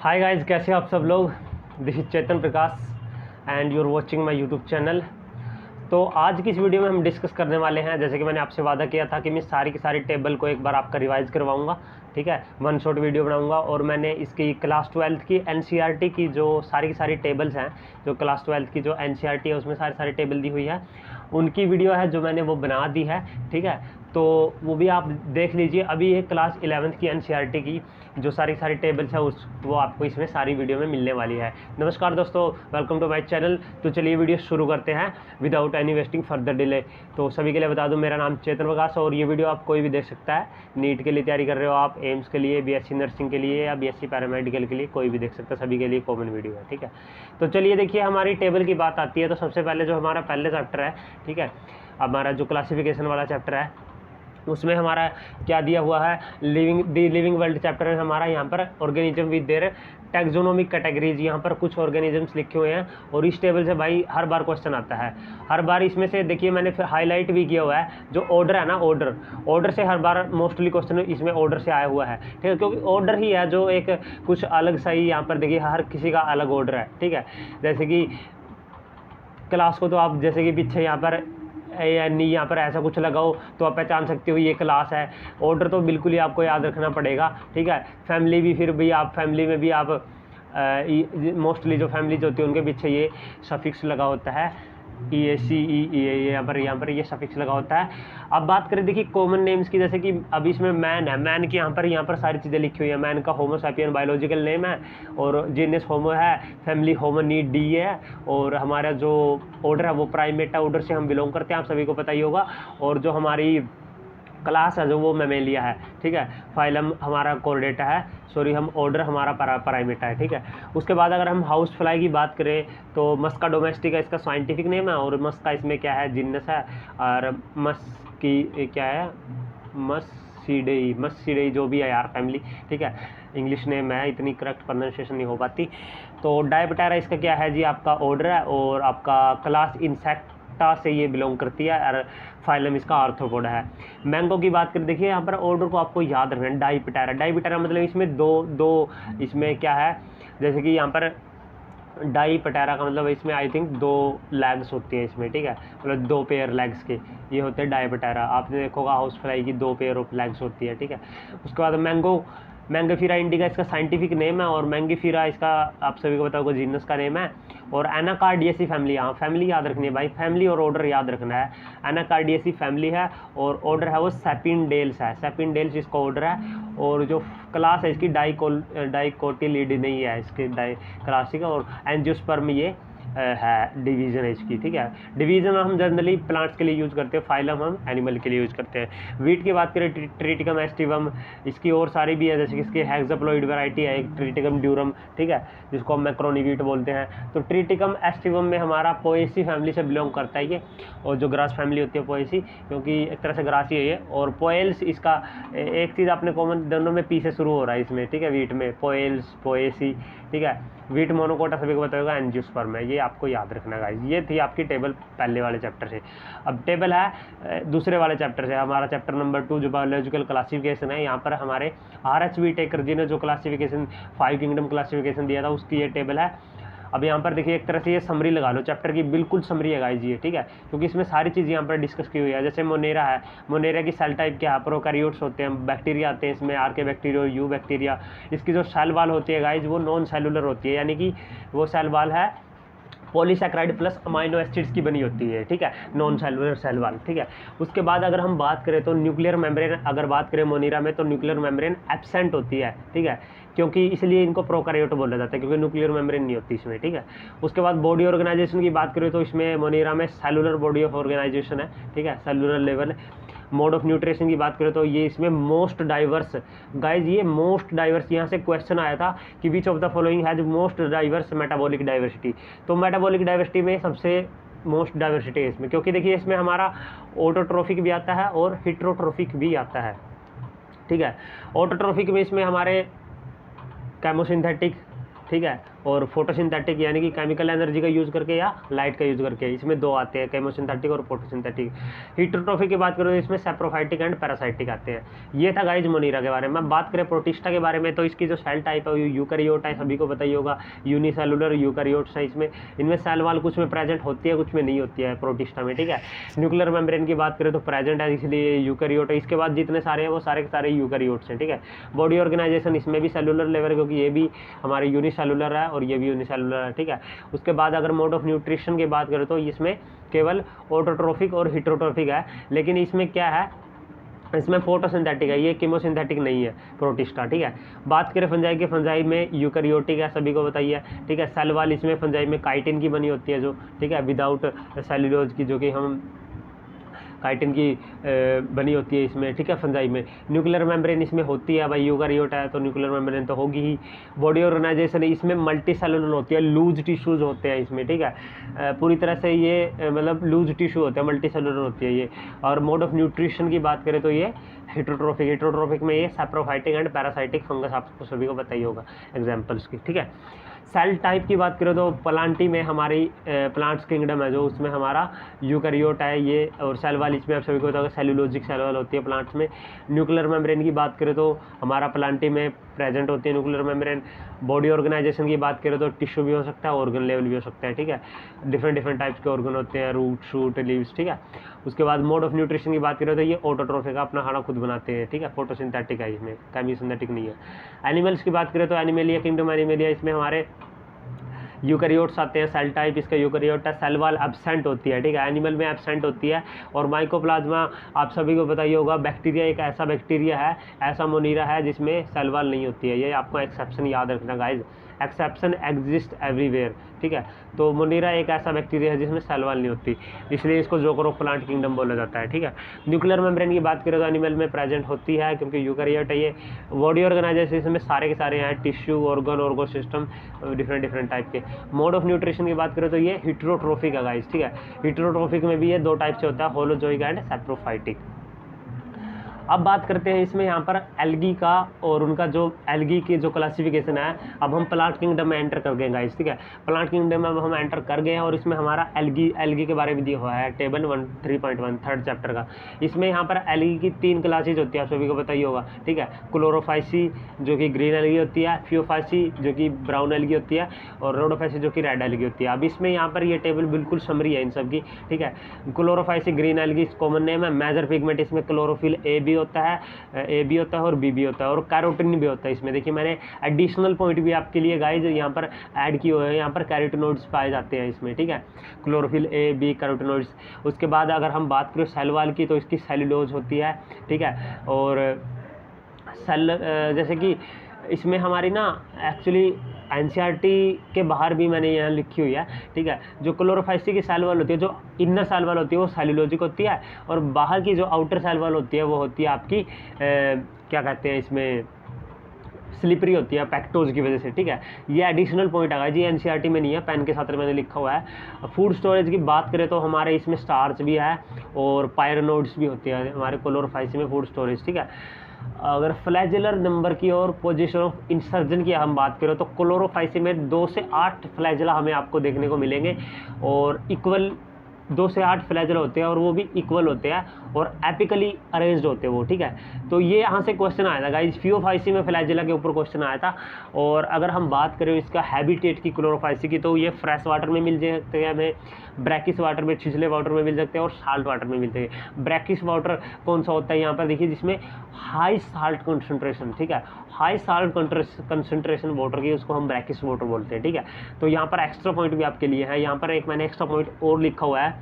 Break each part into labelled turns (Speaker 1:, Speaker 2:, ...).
Speaker 1: Hi guys, कैसे हो आप सब लोग। This is Chetan Prakash and you are watching my YouTube channel. तो आज की इस वीडियो में हम डिस्कस करने वाले हैं, जैसे कि मैंने आपसे वादा किया था कि मैं सारी की सारी टेबल को एक बार आपका रिवाइज करवाऊंगा। ठीक है, वन शॉट वीडियो बनाऊंगा और मैंने इसकी क्लास 12th की एनसीईआरटी की जो सारी की सारी टेबल्स हैं, जो क्लास 12th की जो एनसीईआरटी है उसमें सारी सारी टेबल दी हुई है, उनकी वीडियो है जो मैंने वो बना दी है। ठीक है, तो वो भी आप देख लीजिए। अभी ये क्लास 11th की एनसीईआरटी की जो सारी सारी टेबल्स है वो आपको इसमें सारी वीडियो में मिलने वाली है। नमस्कार दोस्तों, वेलकम टू माय चैनल। तो चलिए वीडियो शुरू करते हैं without any wasting further delay. तो सभी के लिए बता दूं, मेरा नाम चेतन प्रकाश और ये वीडियो आप कोई भी देख सकता है। नीट के लिए तैयारी कर रहे हो आप, एम्स के लिए, बीएससी नर्सिंग के लिए या बीएससी पैरामेडिकल के लिए, कोई भी देख सकता है, सभी के लिए कॉमन वीडियो है। ठीक है, तो चलिए देखिए, हमारी टेबल की बात आती है तो सबसे पहले जो हमारा पहले चैप्टर है, ठीक है, हमारा जो क्लासिफिकेशन वाला चैप्टर है उसमें हमारा क्या दिया हुआ है, लिविंग वर्ल्ड चैप्टर है हमारा। यहाँ पर organism with their taxonomic categories, यहाँ पर कुछ ऑर्गेनिजम्स लिखे हुए हैं और इस टेबल से भाई हर बार क्वेश्चन आता है। हर बार इसमें से देखिए, मैंने फिर हाईलाइट भी किया हुआ है जो ऑर्डर है ना, ऑर्डर से हर बार मोस्टली क्वेश्चन इसमें ऑर्डर से आया हुआ है। ठीक है, क्योंकि ऑर्डर ही है जो एक कुछ अलग सही, यहाँ पर देखिए हर किसी का अलग ऑर्डर है। ठीक है, जैसे कि क्लास को तो आप जैसे कि पीछे यहाँ पर यहाँ पर ऐसा कुछ लगाओ तो आप पहचान सकते हो ये क्लास है। ऑर्डर तो बिल्कुल ही आपको याद रखना पड़ेगा। ठीक है, फैमिली भी, फिर भी आप फैमिली में भी आप मोस्टली जो फैमिलीज होती है उनके पीछे ये सफिक्स लगा होता है, EAC यहाँ पर ये सफिक्स लगा होता है। अब बात करें देखिए कॉमन नेम्स की, जैसे कि अभी इसमें मैन है, मैन की यहाँ पर सारी चीज़ें लिखी हुई है। मैन का होमो सैपियन बायोलॉजिकल नेम है और जीनस होमो है, फैमिली होमोनीड डी है और हमारा जो ऑर्डर है वो प्राइमेटा ऑर्डर से हम बिलोंग करते हैं, आप सभी को पता ही होगा। और जो हमारी क्लास है जो वो मैमेलिया है। ठीक है, फाइलम हमारा कॉर्डेटा है, हम ऑर्डर हमारा प्राइमेटा है। ठीक है, उसके बाद अगर हम हाउस फ्लाई की बात करें तो मस्का डोमेस्टिका इसका साइंटिफिक नेम है और मस्का इसमें क्या है, जिन्नस है। और की क्या है, मस्सीडेई जो भी है यार फैमिली। ठीक है, इंग्लिश नेम है, इतनी करेक्ट प्रोनाउंसिएशन नहीं हो पाती। तो डायप्टेरा इसका क्या है जी, आपका ऑर्डर है और आपका क्लास इंसेक्टा से ये बिलोंग करती है और फाइलम इसका आर्थ्रोपोडा है। मैंगो की बात करें, देखिए यहाँ पर ऑर्डर को आपको याद रखना है, डाइपटेरा मतलब इसमें दो इसमें क्या है, जैसे कि यहाँ पर डाइपटेरा का मतलब इसमें आई थिंक 2 लेग्स होती हैं इसमें। ठीक है, मतलब 2 पेयर लेग्स के ये होते हैं डाइपटेरा। आपने देखा होगा हाउस फ्लाई की 2 पेयर ऑफ लेग्स होती है। ठीक है, उसके बाद मैंगोफीरा इंडिका इसका साइंटिफिक नेम है और मैंगोफीरा इसका आप सभी को पता होगा जीनस का नेम है। और एनाकार्डियेसी फैमिली, यहाँ फैमिली याद रखनी है भाई, फैमिली और ऑर्डर याद रखना है। एनाकार्डियेसी फैमिली है और ऑर्डर है वो सेपिनडेल्स है, सेपिनडेल्स इसका ऑर्डर है। और जो क्लास है इसकी डाइकोटिलिडी नहीं है इसके क्लासिक, और एंजियोस्पर्म ये है, डिवीज़न है इसकी। ठीक है, डिवीज़न हम जनरली प्लांट्स के लिए यूज़ करते हैं, फाइलम हम एनिमल के लिए यूज़ करते हैं। वीट की बात करें, ट्रिटिकम एस्टिवम, इसकी और सारी भी है, जैसे कि इसकी हेक्साप्लॉइड वैरायटी है एक ट्रिटिकम ड्यूरम। ठीक है, जिसको हम मैक्रोनी वीट बोलते हैं। तो ट्रिटिकम एस्टिवम में हमारा पोएसी फैमिली से बिलोंग करता है ये, और जो ग्रास फैमिली होती है पोएसी, क्योंकि एक तरह से ग्रास ही है ये। और पोएल्स इसका एक चीज़ आपने कॉमन, दोनों में पी से शुरू हो रहा है इसमें। ठीक है, वीट में पोएल्स, पोएसी। ठीक है, वीट मोनोकोटा सभी को पता होगा, एंजियोस्पर्म है, ये आपको याद रखना गाइस। ये थी आपकी टेबल पहले वाले चैप्टर से। अब टेबल है दूसरे वाले चैप्टर से, हमारा चैप्टर नंबर 2 जो बायोलॉजिकल क्लासिफिकेशन है। यहाँ पर हमारे RH विटेकर जी ने जो क्लासिफिकेशन 5 किंगडम क्लासिफिकेशन दिया था उसकी ये टेबल है। अब यहाँ पर देखिए एक तरह से ये समरी लगा लो, चैप्टर की बिल्कुल समरी है गाइस ये। ठीक है, क्योंकि इसमें सारी चीज़ यहाँ पर डिस्कस की हुई है। जैसे मोनेरा है, मोनेरा की सेल टाइप क्या है, प्रोकैरियोट्स होते हैं, बैक्टीरिया आते हैं इसमें, आर्के बैक्टीरिया, यू बैक्टीरिया। इसकी जो सेल वाल होती है गाइस वो नॉन सेलुलर होती है, यानी कि वो सेल वाल है पॉलीसैकेराइड प्लस अमाइनो एसिड्स की बनी होती है। ठीक है, नॉन सेलुलर सेल वाल। ठीक है, उसके बाद अगर हम बात करें तो न्यूक्लियर मेम्ब्रेन, अगर बात करें मोनेरा में तो न्यूक्लियर मेम्ब्रेन एब्सेंट होती है। ठीक है, क्योंकि इसलिए इनको प्रोकैरियोट बोला जाता है, क्योंकि न्यूक्लियर मेम्ब्रेन नहीं होती इसमें। ठीक है, उसके बाद बॉडी ऑर्गेनाइजेशन की बात करें तो इसमें मोनेरा में सेलुलर बॉडी ऑफ ऑर्गेनाइजेशन है। ठीक है, cellular level. Mode of nutrition की बात करें तो ये इसमें मोस्ट डाइवर्स, गाइज ये मोस्ट डाइवर्स, यहाँ से क्वेश्चन आया था कि which of the following has most diverse metabolic diversity. तो मेटाबॉलिक डाइवर्सिटी में सबसे मोस्ट डाइवर्सिटी है इसमें, क्योंकि देखिए इसमें हमारा ऑटोट्रोफिक भी आता है और हिट्रोट्रोफिक भी आता है। ठीक है, ऑटोट्रोफिक में इसमें हमारे केमोसिंथेटिक, ठीक है, और फोटोसिंथेटिक यानी कि केमिकल एनर्जी का यूज़ करके या लाइट का यूज़ करके। इसमें दो आते हैं, केमोसिंथेटिक और फोटोसिंथेटिक। हीटरोट्रोफिक की बात करें तो इसमें सैप्रोफाइटिक एंड पैरासाइटिक आते हैं। ये था गाइज मोनीरा के बारे में। बात करें प्रोटिस्टा के बारे में तो इसकी जो सेल टाइप है यूकैरियोट है, सभी को पता ही होगा, यूनिसेलुलर यूकैरियोट्स है। इसमें इनमें सेल वाल कुछ में प्रेजेंट होती है, कुछ में नहीं होती है प्रोटिस्टा में, ठीक है। न्यूक्लियर मेम्ब्रेन की बात करें तो प्रेजेंट है, इसलिए यूकैरियोट है। इसके बाद जितने सारे हैं वो सारे के सारे यूकैरियोट्स हैं, ठीक है। बॉडी ऑर्गेनाइजेशन इसमें भी सेलुलर लेवल, क्योंकि ये भी हमारे यूनिसेलुलर है और ये भी यूनिसेलुलर है, ठीक है। उसके बाद अगर मोड ऑफ न्यूट्रिशन की बात करें तो इसमें केवल ऑटोट्रोफिक और हिटरोट्रोफिक है, लेकिन इसमें क्या है, इसमें फोटोसिंथेटिक है, ये कीमोसिंथेटिक नहीं है प्रोटिस्टा, ठीक है। बात करें फंजाई के, फंजाई में यूकैरियोटिक है, सभी को बताइए, ठीक है। सेल वाल इसमें फंजाई में काइटिन की बनी होती है जो, ठीक है, विदाउट सेल्यूलोज की, जो कि हम काइटिन की बनी होती है इसमें, ठीक है, फंजाई में। न्यूक्लियर मेम्ब्रेन इसमें होती है, भाई यूकैरियोट है तो न्यूक्लियर मेम्ब्रेन तो होगी ही। बॉडी ऑर्गेनाइजेशन इसमें मल्टी सेलुलर होती है, लूज टिश्यूज होते हैं इसमें, ठीक है। पूरी तरह से ये मतलब लूज टिश्यू होते हैं, मल्टी सेलुलर होती है ये। और मोड ऑफ न्यूट्रिशन की बात करें तो ये हिटरोट्रोफिक, हिटरोट्रोफिक में ये सैप्रोफाइटिक एंड पैरासाइटिक फंगस आपको सभी को पता ही होगा एग्जाम्पल्स की, ठीक है। सेल टाइप की बात करें तो प्लांटी में हमारी प्लांट्स किंगडम है जो, उसमें हमारा यूकैरियोट है ये, और सेल वाल इसमें आप सभी को पता होगा सेलुलोजिक सेल वाल होती है प्लांट्स में। न्यूक्लियर मेम्ब्रेन की बात करें तो हमारा प्लांटी में प्रेजेंट होती है न्यूक्लियर मेम्ब्रेन। बॉडी ऑर्गेनाइजेशन की बात करें तो टिश्यू भी हो सकता है, ऑर्गन लेवल भी हो सकता है, ठीक है। डिफरेंट टाइप्स के ऑर्गन होते हैं, रूट, शूट, लीव्स, ठीक है। उसके बाद मोड ऑफ न्यूट्रिशन की बात करें तो ये ऑटोट्रोफिक, अपना खाना खुद बनाते हैं, ठीक है। फोटोसिंथेटिक है, इसमें केमिसिंथेटिक नहीं है। एनिमल्स की बात करें तो एनिमेलिया किंगडम, एनिमेलिया इसमें हमारे यूकैरियोट्स आते हैं। सेल टाइप इसका यूकैरियोट है, सेल वाल एब्सेंट होती है, ठीक है, एनिमल में एब्सेंट होती है। और माइकोप्लाज्मा आप सभी को पता ही होगा, बैक्टीरिया एक ऐसा बैक्टीरिया है, ऐसा मोनीरा है जिसमें सेल वाल नहीं होती है। ये आपको एक्सेप्शन याद रखना गाइज, एक्सेप्शन एग्जिस्ट एवरीवेयर, ठीक है। तो मोनीरा एक ऐसा बैक्टीरिया है जिसमें सेल वाल नहीं होती, इसलिए इसको जोकर ऑफ प्लांट किंगडम बोला जाता है, ठीक है। न्यूक्लियर मेम्ब्रेन की बात करें तो एनिमल में प्रेजेंट होती है, क्योंकि यूकैरियोट है ये। बॉडी ऑर्गेनाइजेशन में सारे के सारे हैं, tissue, organ, organ system, different type के। मोड ऑफ न्यूट्रिशन की बात करें तो ये हिटरोट्रोफिक है गाइस, ठीक है। हिटरोट्रोफिक में भी ये दो टाइप से होता है, होलोजोइक एंड सैप्रोफाइटिक। अब बात करते हैं इसमें यहाँ पर एल्गी का, और उनका जो एल्गी की जो क्लासिफिकेशन है। अब हम प्लांट किंगडम में एंटर कर गए गाइस, ठीक है। प्लांट किंगडम में अब हम एंटर कर गए हैं, और इसमें हमारा एल्गी के बारे में दिया हुआ है टेबल 3.1 थर्ड चैप्टर का। इसमें यहाँ पर एल्गी की 3 क्लासेज होती है, आप सभी को पता ही होगा, ठीक है। क्लोरोफाइसी जो कि ग्रीन एल्गी होती है, फियोफाइसी जो कि ब्राउन एल्गी होती है, और रोडोफाइसी जो कि रेड एल्गी होती है। अब इसमें यहाँ पर ये टेबल बिल्कुल समरी है इन सब की, ठीक है। Chlorophyceae green algae common name है। मेजर पिगमेंट इसमें क्लोरोफिल ए भी होता है, और बी भी होता है, और कैरोटीन भी होता है इसमें। देखिए मैंने एडिशनल पॉइंट भी आपके लिए गाइज यहाँ पर ऐड किए हुए हैं, यहाँ पर कैरोटिनोइड्स पाए जाते हैं इसमें, ठीक है। Chlorophyll A, B, carotenoids. उसके बाद अगर हम बात करें सेल वाल की तो इसकी सेलुलोज होती है, ठीक है। और सेल जैसे कि इसमें हमारी ना एक्चुअली एनसीईआरटी के बाहर भी मैंने यहाँ लिखी हुई है, ठीक है। जो क्लोरोफाइसी की सेल वाल होती है, जो इनर सेल वाल होती है वो सेलुलोजिक होती है, और बाहर की जो आउटर सेल वाल होती है वो होती है आपकी क्या कहते हैं इसमें, स्लिपरी होती है पैक्टोज की वजह से, ठीक है। ये एडिशनल पॉइंट आएगा जी, एनसीईआरटी में नहीं है, पेन के साथ मैंने लिखा हुआ है। फूड स्टोरेज की बात करें तो हमारे इसमें स्टार्च भी है और पायरोनोड्स भी होती है हमारे क्लोरोफाइसी में फूड स्टोरेज, ठीक है। अगर फ्लैजेलर नंबर की और पोजीशन ऑफ इंसर्जन की हम बात करें तो क्लोरोफाइसी में 2 से 8 फ्लैजेला हमें आपको देखने को मिलेंगे, और इक्वल 2 से 8 फ्लैजेला होते हैं, और वो भी इक्वल होते हैं और एपिकली अरेंज्ड होते हैं वो, ठीक है। तो ये यहाँ से क्वेश्चन आया था गाइस, फियोफाइसी में फ्लैजेला के ऊपर क्वेश्चन आया था। और अगर हम बात करें इसका हैबिटेट की क्लोरोफाइसी की, तो ये फ्रेश वाटर में मिल सकते हैं हमें, ब्रैकिश वाटर में, छिछले वाटर में मिल सकते हैं, और साल्ट वाटर में मिलते हैं। ब्रैकिश वाटर कौन सा होता है यहाँ पर देखिए, जिसमें हाई साल्ट कंसंट्रेशन, ठीक है, हाई साल्ट कंसंट्रेशन वाटर की उसको हम ब्रैकिश वाटर बोलते हैं, ठीक है। तो यहाँ पर एक्स्ट्रा पॉइंट भी आपके लिए है। यहाँ पर एक मैंने एक्स्ट्रा पॉइंट और लिखा हुआ है,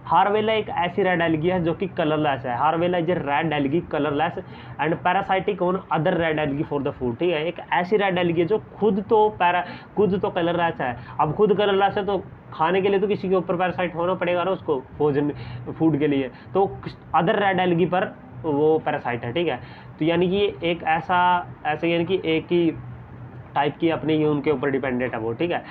Speaker 1: हारवेला एक ऐसी रेड एल्गी है जो कि कलरलेस है। Harveyella is red algae colourless and parasitic on other red algae for the food, ठीक है। एक ऐसी रेड एल्गी है जो खुद तो कलरलेस है। अब खुद कलरलेस है तो खाने के लिए तो किसी के ऊपर पैरासाइट होना पड़ेगा ना उसको, भोजन फूड के लिए, तो अदर रेड एल्गी पर वो पैरासाइट है, ठीक है। तो यानी कि एक ऐसा यानी कि एक ही टाइप की अपनी ही उनके ऊपर डिपेंडेंट है वो, ठीक है।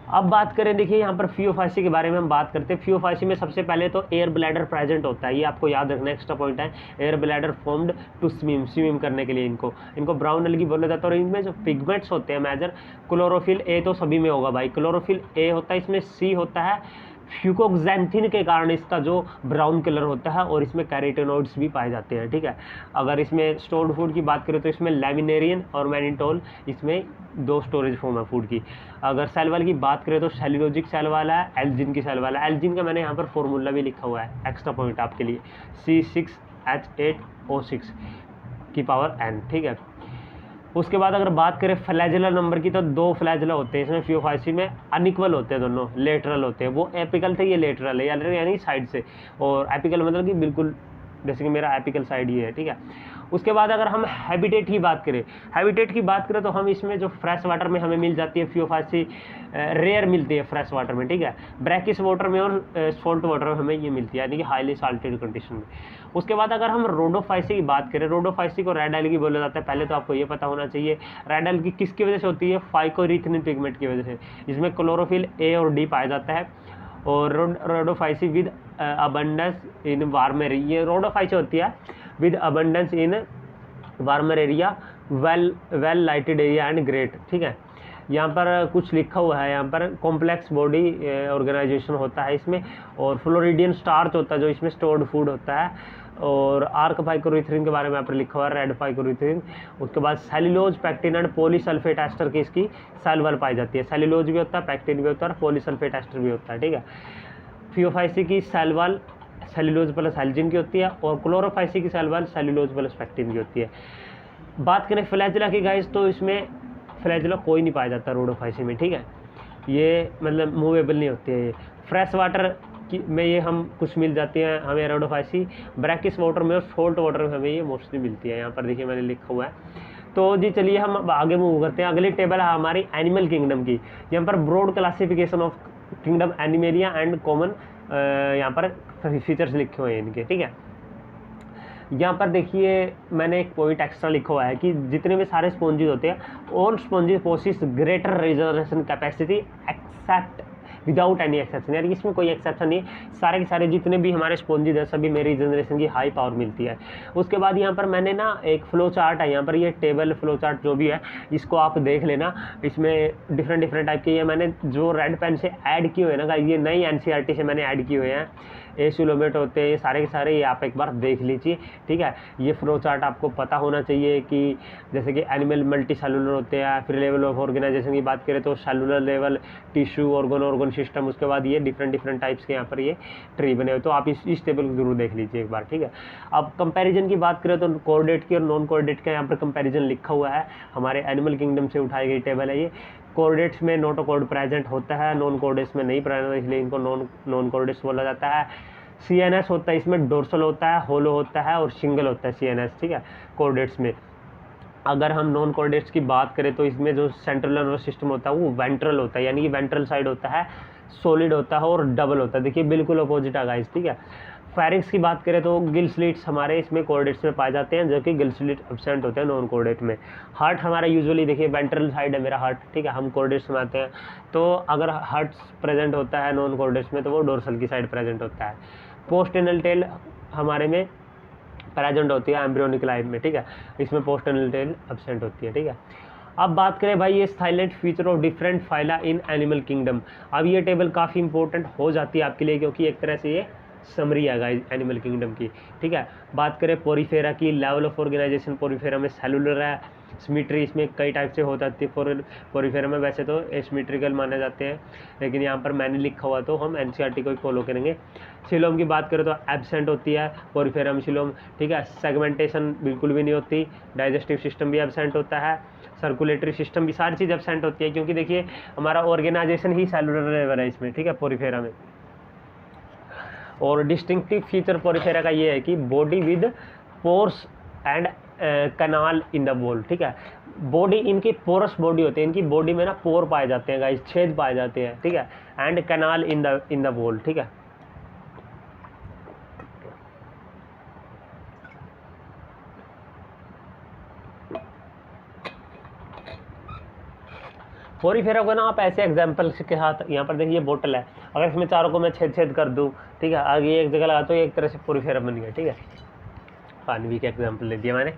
Speaker 1: अब बात करें, देखिए यहाँ पर FOFIC के बारे में हम बात करते हैं। FOFIC में सबसे पहले तो एयर ब्लैडर प्रेजेंट होता है, ये आपको याद रखना, एक्स्ट्रा पॉइंट है। Air bladder formed to swim करने के लिए इनको ब्राउन एल्गी बोला जाता है। और इनमें जो पिगमेंट्स होते हैं मेजर, क्लोरोफिल ए तो सभी में होगा भाई, क्लोरोफिल ए होता है, इसमें सी होता है, फ्यूकोक्सैंथिन के कारण इसका जो ब्राउन कलर होता है, और इसमें कैरोटेनॉइड्स भी पाए जाते हैं, ठीक है। अगर इसमें स्टोर्ड फूड की बात करें तो इसमें लैमिनेरियन और मैनिटोल, इसमें 2 स्टोरेज फॉर्म है फूड की। अगर सेल वाल की बात करें तो सेल्यूलोजिक सेल वाला है, एल्जिन की सेल वाला है। एल्जिन का मैंने यहाँ पर फॉर्मूला भी लिखा हुआ है, एक्स्ट्रा पॉइंट आपके लिए, C6H8O6 की पावर n, ठीक है। उसके बाद अगर बात करें फ्लैजेला नंबर की, तो 2 फ्लैजेला होते हैं इसमें FOFIC में, अनइक्वल होते हैं दोनों, लेटरल होते हैं। वो एपिकल थे, ये लेटरल है, यानी साइड से, और एपिकल मतलब कि बिल्कुल जैसे कि मेरा एपिकल साइड ये है, ठीक है। उसके बाद अगर हम हैबिटेट की बात करें तो हम इसमें जो फ्रेश वाटर में हमें मिल जाती है FOFIC, रेयर मिलती है फ्रेश वाटर में, ठीक है। ब्रैकिश वाटर में और सॉल्ट वाटर में हमें ये मिलती है, यानी कि हाईली साल्टेड कंडीशन में। उसके बाद अगर हम रोडोफाइसी की बात करें, रोडोफाइसी को रेड एल्गी बोला जाता है। पहले तो आपको ये पता होना चाहिए रेड एल्गी किसकी वजह से होती है, फाइकोरिथिनिन पिगमेंट की वजह से। इसमें क्लोरोफिल ए और डी पाया जाता है। और Rhodophyceae with abundance in warmer, ये रोडोफाइसी होती है with abundance in warmer area, well lighted area and great, ठीक है। यहाँ पर कुछ लिखा हुआ है, यहाँ पर कॉम्प्लेक्स बॉडी ऑर्गेनाइजेशन होता है इसमें, और फ्लोरिडियन स्टार्च होता है जो इसमें स्टोर्ड फूड होता है। और आर्क फाइकोरिथ्रिन के बारे में यहाँ पर लिखा हुआ है, रेड फाइकोरिथ्रिन। उसके बाद cellulose, pectin and polysulphate ester की इसकी सेल वॉल पाई जाती है। सेल्यूलोज भी होता है, पैक्टिन भी होता है, और पॉलीसल्फेट एस्टर भी होता है, ठीक है। FOFIC की cell wall cellulose plus algin की होती है, और क्लोरोफाइसी की cell wall cellulose plus pectin की होती है। बात करें फ्लैजेला की गाइस, तो इसमें फ्लैजेला कोई नहीं पाया जाता रोडोफाइसी में, ठीक है। ये मतलब मूवेबल नहीं होती है। ये फ्रेश वाटर में ये हम कुछ मिल जाती हैं हमें रोडोफाइसी, ब्रैकिश वाटर में और सॉल्ट वाटर में हमें ये मोस्टली मिलती है। यहाँ पर देखिए मैंने लिखा हुआ है। तो जी चलिए हम आगे मूव करते हैं। अगली टेबल है हमारी एनिमल किंगडम की। यहाँ पर broad classification of kingdom Animalia and common, यहाँ पर फीचर्स लिखे हुए हैं इनके, ठीक है। यहाँ पर देखिए मैंने एक पॉइंट एक्स्ट्रा लिखा हुआ है कि जितने भी सारे स्पॉन्जेस होते हैं, all sponges possess greater reservation capacity except without any exception, यानी इसमें कोई एक्सेप्शन नहीं, सारे के सारे जितने भी हमारे स्पॉन्जेस हैं सभी मेरी जनरेशन की हाई पावर मिलती है। उसके बाद यहाँ पर मैंने ना एक फ्लो चार्ट है, यहाँ पर ये टेबल फ्लो चार्ट जो भी है इसको आप देख लेना। इसमें डिफरेंट टाइप के ये मैंने जो रेड पेन से ऐड किए हुए हैं ना, ये नई NCERT से मैंने ऐड किए हुए हैं। एसिलोमेट होते हैं ये सारे के सारे, ये आप एक बार देख लीजिए, ठीक है। ये फ्लो चार्ट आपको पता होना चाहिए कि जैसे कि एनिमल मल्टी सेलुलर होते हैं, फिर लेवल ऑफ ऑर्गेनाइजेशन की बात करें तो cellular level, tissue, organ system, उसके बाद ये डिफरेंट टाइप्स के यहाँ पर ये ट्री बने हुए। तो आप इस टेबल को जरूर देख लीजिए एक बार, ठीक है। अब कंपैरिजन की बात करें तो कोऑर्डिनेट की और नॉन कोऑर्डिनेट का यहाँ पर कंपैरिजन लिखा हुआ है। हमारे एनिमल किंगडम से उठाई गई टेबल है ये। कोऑर्डिनेट्स में नोटोकॉर्ड प्रेजेंट होता है, नॉन कोऑर्डिनेट्स में नहीं प्रेजेंट, इसलिए इनको नॉन कोऑर्डिनेट्स बोला जाता है। CNS होता है, इसमें डोर्सल होता है, होलो होता है और सिंगल होता है CNS, ठीक है, कोऑर्डिनेट्स में। अगर हम नॉन कोऑर्डिनेट्स की बात करें तो इसमें जो सेंट्रल नर्वस सिस्टम होता है वो वेंट्रल होता है, यानी कि वेंट्रल साइड होता है, सॉलिड होता है और डबल होता है। देखिए बिल्कुल अपोजिट है गाइस, ठीक है। फेरिंग्स की बात करें तो गिल स्लिट्स हमारे इसमें कोऑर्डिनेट्स में पाए जाते हैं, जो कि गिल स्लिट एब्सेंट होते हैं नॉन कोऑर्डिनेट में। हार्ट हमारा यूजुअली देखिए वेंट्रल साइड है मेरा हार्ट, ठीक है, हम कोऑर्डिनेट्स में आते हैं। तो अगर हार्ट प्रेजेंट होता है नॉन कोऑर्डिनेट्स में तो वो डोर्सल की साइड प्रेजेंट होता है। पोस्टेनल टेल हमारे में प्रेजेंट होती है एम्ब्रियोनिक लाइफ में, ठीक है, इसमें पोस्टेनल टेल एब्सेंट होती है, ठीक है। अब बात करें भाई ये silent feature of different phyla in animal kingdom. अब ये टेबल काफ़ी इंपॉर्टेंट हो जाती है आपके लिए, क्योंकि एक तरह से ये समरी है गाइस एनिमल किंगडम की, ठीक है। बात करें पोरीफेरा की, लेवल ऑफ ऑर्गेनाइजेशन पोरीफेरा में सेलुलर है, सिमेट्री इसमें कई टाइप से हो जाती है। पोरीफेरा में वैसे तो एसिमेट्रिकल माने जाते हैं, लेकिन यहाँ पर मैंने लिखा हुआ तो हम NCERT को ही फॉलो करेंगे। सिलोम की बात करें तो एब्सेंट होती है पोरीफेरा में सिलोम, ठीक है। सेगमेंटेशन बिल्कुल भी नहीं होती, डाइजेस्टिव सिस्टम भी एब्सेंट होता है, सर्कुलेटरी सिस्टम भी, सारी चीज़ एब्सेंट होती है, क्योंकि देखिए हमारा ऑर्गेनाइजेशन ही सेलुलर लेवल है इसमें, ठीक है, पोरीफेरा में। और डिस्टिंक्टिव फीचर पोरीफेरा का ये है कि body with pores and canal in the wall, ठीक है। बॉडी इनकी पोरस बॉडी होती है, इनकी बॉडी में ना पोर पाए जाते हैं गाइस, छेद पाए जाते हैं, ठीक है, and canal in the wall, ठीक है। पोरीफेरा को ना आप ऐसे एग्जाम्पल के साथ, यहाँ पर देखिए बोतल है, अगर इसमें चारों को मैं छेद छेद कर दूँ, ठीक है, आगे एक जगह लगा तो एक तरह से पोरीफेरा बन गया, ठीक है। पानी भी का एग्जाम्पल दे दिया मैंने।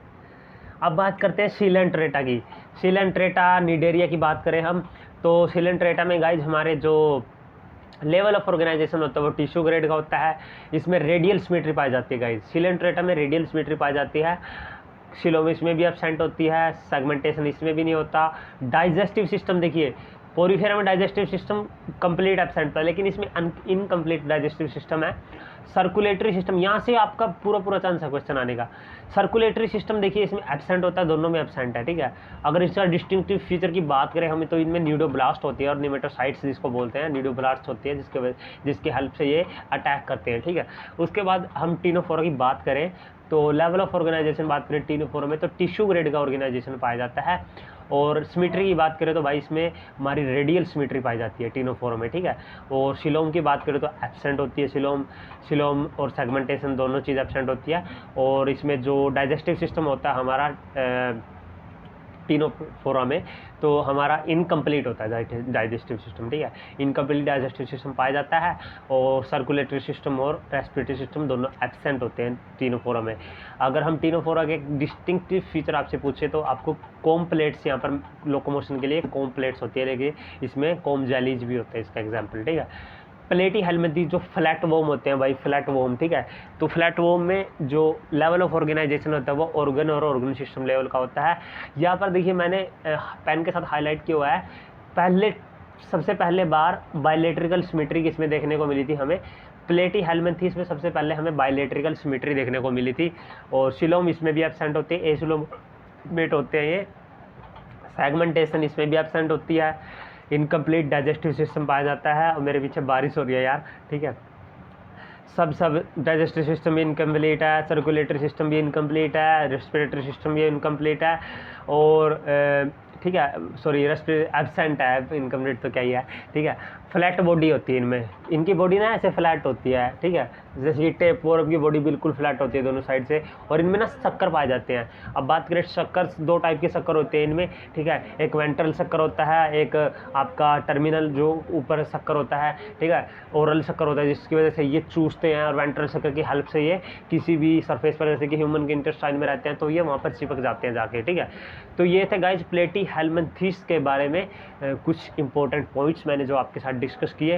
Speaker 1: अब बात करते हैं सीलेंट्रेटा की। सीलेंट्रेटा निडेरिया की बात करें हम, तो सीलेंट्रेटा में गाइज हमारे जो लेवल ऑफ ऑर्गेनाइजेशन होता है वो टिश्यू ग्रेड का होता है। इसमें रेडियल सिमेट्री पाई जाती है गाइज, सीलेंट्रेटा में रेडियल सिमेट्री पाई जाती है। सिलोम इसमें भी एब्सेंट होती है, सेगमेंटेशन इसमें भी नहीं होता। डाइजेस्टिव सिस्टम देखिए, पोरीफेरा में डाइजेस्टिव सिस्टम कंप्लीट एब्सेंट था, लेकिन इसमें इनकम्प्लीट डाइजेस्टिव सिस्टम है। सर्कुलेटरी सिस्टम, यहाँ से आपका पूरा चांस है क्वेश्चन आने का। सर्कुलेटरी सिस्टम देखिए इसमें एब्सेंट होता है, दोनों में एब्सेंट है, ठीक है। अगर इसका डिस्टिंक्टिव फीचर की बात करें हमें, तो इनमें न्यूडोब्लास्ट होती है और निमेटोसाइट्स जिसको बोलते हैं, न्यूडोब्लास्ट होती है जिसके हेल्प से ये अटैक करते हैं, ठीक है। उसके बाद हम टीनोफोरा की बात करें, तो लेवल ऑफ ऑर्गेनाइजेशन बात करें टीनोफोरा में, तो टिश्यू ग्रेड का ऑर्गेनाइजेशन पाया जाता है। और सिमेट्री की बात करें तो भाई इसमें हमारी रेडियल सिमेट्री पाई जाती है टीनोफोरा में, ठीक है। और सिलोम की बात करें तो एब्सेंट होती है, सिलोम और सेगमेंटेशन दोनों चीज़ एब्सेंट होती है। और इसमें जो डाइजेस्टिव सिस्टम होता है हमारा टीनोफोरा में, तो हमारा इनकम्प्लीट होता है डाइजेस्टिव सिस्टम, ठीक है। इनकम्प्लीट डाइजेस्टिव सिस्टम पाया जाता है और सर्कुलेटरी सिस्टम और रेस्पिरेटरी सिस्टम दोनों एब्सेंट होते हैं टीनोफोरा में। अगर हम टीनोफोरा के एक डिस्टिंक्टिव फीचर आपसे पूछे तो आपको कॉम प्लेट्स, यहाँ पर लोकोमोशन के लिए कॉम प्लेट्स होती है, लेकिन इसमें कॉम जेलीज भी होते हैं, इसका एग्जाम्पल, ठीक है। प्लेटी हेलमेंथी जो फ्लैट वोम होते हैं भाई, फ्लैट वोम, ठीक है। तो फ्लैट वोम में जो लेवल ऑफ ऑर्गेनाइजेशन होता है वो ऑर्गन और ऑर्गन सिस्टम लेवल का होता है। यहाँ पर देखिए मैंने पेन के साथ हाईलाइट किया हुआ है, सबसे पहले बार बायलेट्रिकल सिमेट्री किसमें देखने को मिली थी हमें, प्लेटी हेलमेंथीस में सबसे पहले हमें बायलेट्रिकल सिमेट्री देखने को मिली थी। और सिलोम इसमें भी एब्सेंट होते हैं, एसिलोमेट होते हैं ये। सेगमेंटेशन इसमें भी एब्सेंट होती है। इनकम्प्लीट डाइजेस्टिव सिस्टम पाया जाता है। और मेरे पीछे बारिश हो रही है यार, ठीक है। सब डाइजेस्टिव सिस्टम भी इनकम्प्लीट है, सर्कुलेटरी सिस्टम भी इनकम्प्लीट है, रेस्पिरेटरी सिस्टम भी इनकम्प्लीट है, और ठीक है, सॉरी एब्सेंट है, इनकम्प्लीट तो क्या ही है, ठीक है। फ्लैट बॉडी होती है इनमें, इनकी बॉडी ना ऐसे फ्लैट होती है, ठीक है, जैसे कि टेप वोरब की बॉडी बिल्कुल फ्लैट होती है दोनों साइड से। और इनमें ना शक्कर पाए जाते हैं। अब बात करें शक्कर, दो टाइप के शक्कर होते हैं इनमें, ठीक है। एक वेंट्रल शक्कर होता है, एक आपका टर्मिनल जो ऊपर शक्कर होता है, ठीक है। ओरल शक्कर होता है जिसकी वजह से ये चूसते हैं, और वेंट्रल शक्कर की हेल्प से ये किसी भी सरफेस पर, जैसे कि ह्यूमन के इंटेस्टाइन में रहते हैं, तो ये वहाँ पर चिपक जाते हैं जाके, ठीक है। तो ये थे गाइज प्लेटी हेलमेंथीस के बारे में कुछ इंपॉर्टेंट पॉइंट्स मैंने जो आपके साथ डिस्कस किए।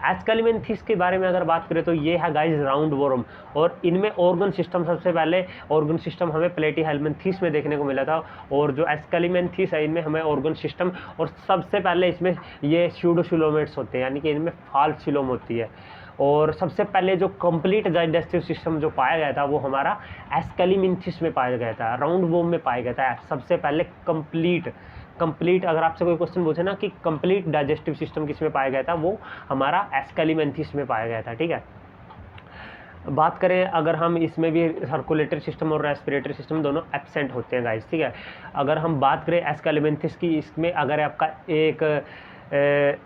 Speaker 1: एस्केलिमेंथीस के बारे में अगर बात करें तो ये है गाइज राउंड वॉर्म, और इनमें ऑर्गन सिस्टम, सबसे पहले ऑर्गन सिस्टम हमें प्लेटी हेलमेंथीस में देखने को मिला था। और जो एस्केलिमेंथीस है इनमें हमें ऑर्गन सिस्टम, और सबसे पहले इसमें ये स्यूडोसिलोमेट्स होते हैं, यानी कि इनमें फाल्स सिलोम होती है। और सबसे पहले जो कंप्लीट डाइजेस्टिव सिस्टम जो पाया गया था वो हमारा एस्केलिमेंथीस में पाया गया था, राउंड वॉर्म में पाया गया था सबसे पहले कंप्लीट। अगर आपसे कोई क्वेश्चन पूछे ना कि कंप्लीट डाइजेस्टिव सिस्टम किस में पाया गया था, वो हमारा एस्केलिमेंथीस में पाया गया था, ठीक है। बात करें अगर हम, इसमें भी सर्कुलेटरी सिस्टम और रेस्पिरेटरी सिस्टम दोनों एब्सेंट होते हैं गाइस, ठीक है। अगर हम बात करें एस्केलिमेंथीस की, इसमें अगर आपका एक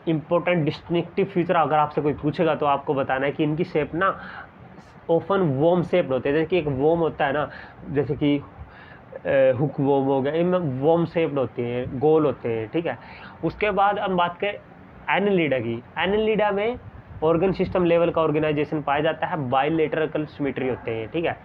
Speaker 1: इम्पोर्टेंट डिस्टिंक्टिव फीचर अगर आपसे कोई पूछेगा तो आपको बताना है कि इनकी शेप ना ओपन वोम शेप्ड होते हैं। जैसे कि एक वोम होता है ना, जैसे कि हुक वोम हो गया, इनमें वोम शेप्ड होते हैं, गोल होते हैं, ठीक है। उसके बाद हम बात करें एनेलिडा की, एनेलिडा में ऑर्गन सिस्टम लेवल का ऑर्गेनाइजेशन पाया जाता है, बायलेटरल सिमेट्री होते हैं, ठीक है।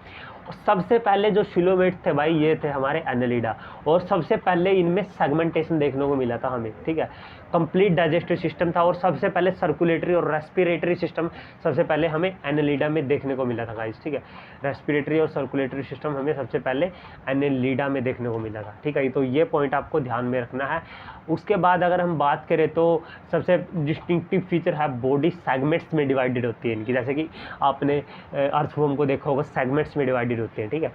Speaker 1: सबसे पहले जो सिलोमेट थे भाई ये थे हमारे एनेलिडा, और सबसे पहले इनमें सेगमेंटेशन देखने को मिला था हमें, ठीक है। कंप्लीट डाइजेस्टिव सिस्टम था, और सबसे पहले सर्कुलेटरी और रेस्पिरेटरी सिस्टम सबसे पहले हमें एनेलिडा में देखने को मिला था गाइस, ठीक है। रेस्पिरेटरी और सर्कुलेटरी सिस्टम हमें सबसे पहले एनेलिडा में देखने को मिला था, ठीक है। तो ये पॉइंट आपको ध्यान में रखना है। उसके बाद अगर हम बात करें तो सबसे डिस्टिंक्टिव फीचर है बॉडी सेगमेंट्स में डिवाइडेड होती है इनकी, जैसे कि आपने अर्थवॉर्म को देखा होगा, सेगमेंट्स में डिवाइडेड होते हैं, ठीक है।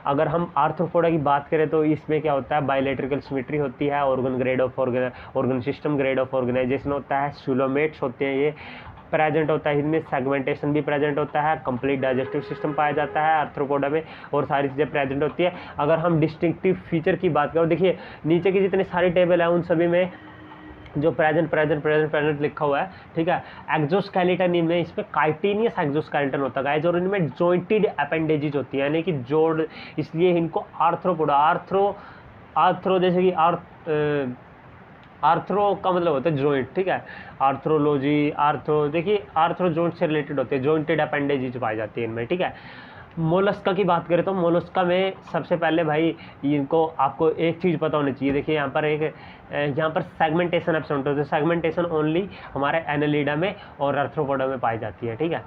Speaker 1: अगर हम आर्थ्रोपोडा की बात करें तो इसमें क्या होता है, बायलेटरिकल सिमेट्री होती है, organ grade of organ system grade of organization होता है, सिलोमेट्स होते हैं, ये प्रेजेंट होता है, इनमें सेगमेंटेशन भी प्रेजेंट होता है, कंप्लीट डाइजेस्टिव सिस्टम पाया जाता है आर्थ्रोपोडा में, और सारी चीज़ें प्रेजेंट होती है। अगर हम डिस्टिंक्टिव फीचर की बात करें, देखिए नीचे की जितनी सारी टेबल है उन सभी में जो प्रेजेंट लिखा हुआ है, ठीक है। एक्सोस्केलेटन इनमें, इसमें काइटिनियस एक्सोस्केलेटन होता है गाइस, और इनमें जॉइंटेड अपेंडेजेज होती है, यानी कि जोड़, इसलिए इनको आर्थ्रोपोडा, आर्थ्रो जैसे कि आर्थ्रो का मतलब होता है जॉइंट, ठीक है। आर्थ्रोलॉजी, आर्थ्रो, देखिए आर्थ्रो जॉइंट से रिलेटेड होते हैं, जॉइंटेड अपेंडेज पाई जाती है इनमें, ठीक है। मोलस्का की बात करें तो मोलस्का में सबसे पहले भाई इनको आपको एक चीज़ पता होनी चाहिए। देखिए यहाँ पर सेगमेंटेशन एब्सेंट होता है, सेगमेंटेशन ओनली हमारे एनालिडा में और आर्थ्रोपोडा में पाई जाती है, ठीक है।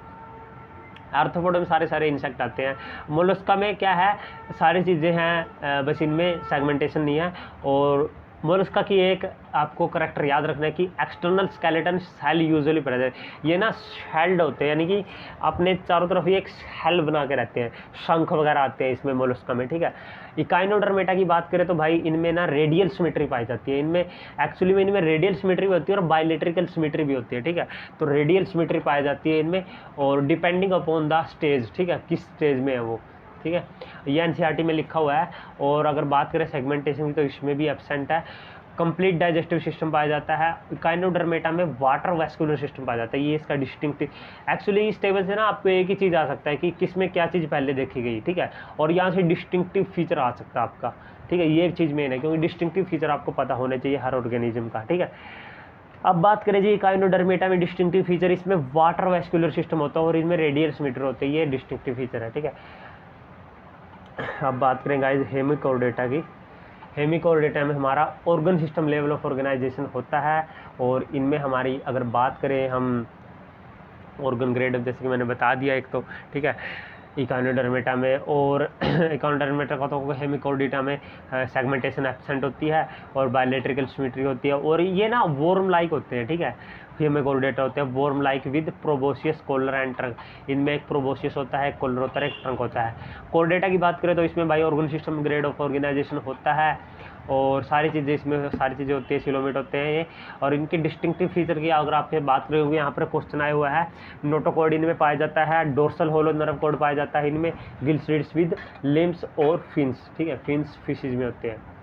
Speaker 1: आर्थ्रोपोडा में सारे इंसेक्ट आते हैं। मोलस्का में क्या है, सारी चीज़ें हैं, बस इनमें सेगमेंटेशन नहीं है। और मोलस्का की एक आपको करेक्टर याद रखना है कि external skeleton cell usually present, ये ना शेल्ड होते हैं, यानी कि अपने चारों तरफ ये एक शेल बना के रहते हैं, शंख वगैरह आते हैं इसमें मोलस्का में, ठीक है। इकाइनोडर्मेटा की बात करें तो भाई इनमें ना रेडियल सिमेट्री पाई जाती है, इनमें एक्चुअली में इनमें रेडियल सिमेट्री भी होती है और बायोलेट्रिकल सिमेट्री भी होती है, ठीक है। तो रेडियल सिमेट्री पाई जाती है इनमें, और डिपेंडिंग अपॉन द स्टेज, ठीक है, किस स्टेज में है वो, ठीक है। ये एनसीईआरटी में लिखा हुआ है। और अगर बात करें सेगमेंटेशन की तो इसमें भी एब्सेंट है। कंप्लीट डाइजेस्टिव सिस्टम पाया जाता है। इकाइनोडर्मेटा में वाटर वैस्कुलर सिस्टम पाया जाता है, ये इसका डिस्टिंक्टिव। एक्चुअली इस टेबल से ना आपको एक ही चीज़ आ सकता है कि किस में क्या चीज़ पहले देखी गई, ठीक है। और यहाँ से डिस्टिंक्टिव फीचर आ सकता है आपका, ठीक है। ये चीज़ मेन है, क्योंकि डिस्टिंक्टिव फीचर आपको पता होने चाहिए हर ऑर्गेनिज्म का, ठीक है। अब बात करें जी इकाइनोडर्मेटा में डिस्टिंक्टिव फीचर, इसमें वाटर वैस्कुलर सिस्टम होता है और इनमें रेडियल सिमेट्री होते हैं, ये डिस्टिंक्टिव फीचर है, ठीक है। अब बात करें गाइस हेमिकोर्डेटा की। हेमिकोर्डेटा में हमारा organ system level of organization होता है, और इनमें हमारी अगर बात करें हम ऑर्गन ग्रेड, जैसे कि मैंने बता दिया एक तो, ठीक है, इकाइनोडर्मेटा में। और इकाइनोडर्मेटा का तो हेमिकोर्डेटा में सेगमेंटेशन एब्सेंट होती है और बायोलेट्रिकल सिमेट्री होती है, और ये ना वॉर्म लाइक होते हैं, ठीक है। हेमिकोर्डेटा होते हैं worm like with proboscis collar and trunk, इनमें एक प्रोबोशियस होता है, कॉलर होता है, एक ट्रंक होता है। कोर्डेटा की बात करें तो इसमें भाई organ system grade of organization होता है, और सारी चीज़ें इसमें सारी चीज़ें होती है, सिलोमेट होते हैं ये। और इनके डिस्टिंक्टिव फीचर की अगर आपसे बात करें होगी, यहाँ पर क्वेश्चन आया हुआ है, नोटोकॉर्ड इनमें पाया जाता है, डोर्सल होलो नर्व कॉर्ड पाया जाता है इनमें, गिल स्लिट्स विद लिम्स और फिन्स, ठीक है, फिन्स फिशेज में होते हैं।